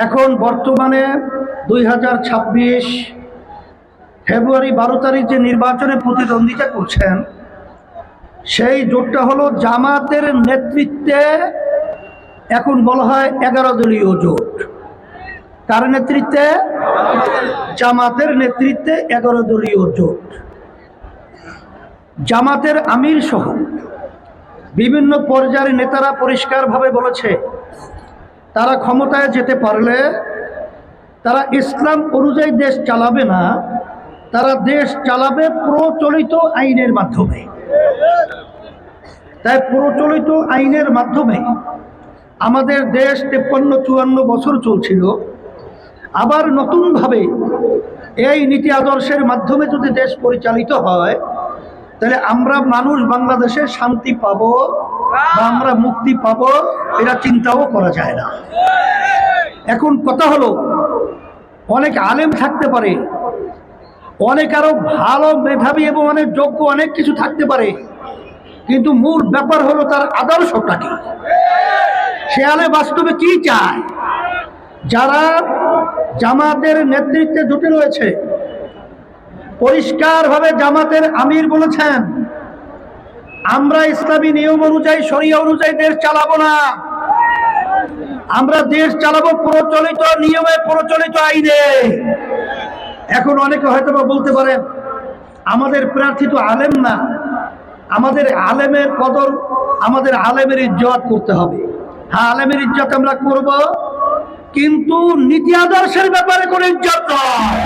এখন বর্তমানে 2026 ফেব্রুয়ারি 12 তারিখ যে নির্বাচনে প্রতিদ্বন্দ্বিতা করছেন, সেই জোটটা হলো জামাতের নেতৃত্বে, এখন বলা হয় 11 দলীয় জোট। কার নেতৃত্বে? জামাতের নেতৃত্বে 11 দলীয় জোট। জামাতের আমির সহ বিভিন্ন পর্যায়ের নেতারা পরিষ্কারভাবে বলেছে, তারা ক্ষমতায় যেতে পারলে তারা ইসলাম অনুযায়ী দেশ চালাবে না, তারা দেশ চালাবে প্রচলিত আইনের মাধ্যমে। তাই প্রচলিত আইনের মাধ্যমে আমাদের দেশ 53-54 বছর চলছিল, আবার নতুনভাবে এই নীতি আদর্শের মাধ্যমে যদি দেশ পরিচালিত হয়, তাহলে আমরা মানুষ বাংলাদেশে শান্তি পাবো বা আমরা মুক্তি পাবো, এটা চিন্তাও করা যায় না। এখন কথা হলো, অনেক আলেম থাকতে পারে, অনেক আরো ভালো মেধাবী এবং অনেক যোগ্য অনেক কিছু থাকতে পারে, কিন্তু মূল ব্যাপার হলো তার আদর্শটা কি, সে আলে বাস্তবে কি চায়। যারা জামাতের নেতৃত্বে জুটে রয়েছে, পরিষ্কারভাবে জামাতের আমির বলেছেন, আমরা ইসলামী নিয়ম অনুযায়ী, শরিয়া অনুযায়ী দেশ চালাবো না, আমরা দেশ চালাবো প্রচলিত নিয়মে, প্রচলিত আইনে। এখন অনেকে হয়তো বলতে পারেন, আমাদের প্রার্থী তো আলেম না, আমাদের আলেমের কদর, আমাদের আলেমের ইজ্জত করতে হবে। হ্যাঁ, আলেমের ইজ্জত আমরা করব, কিন্তু নীতি আদর্শের ব্যাপারে কোনো ইজ্জত নয়।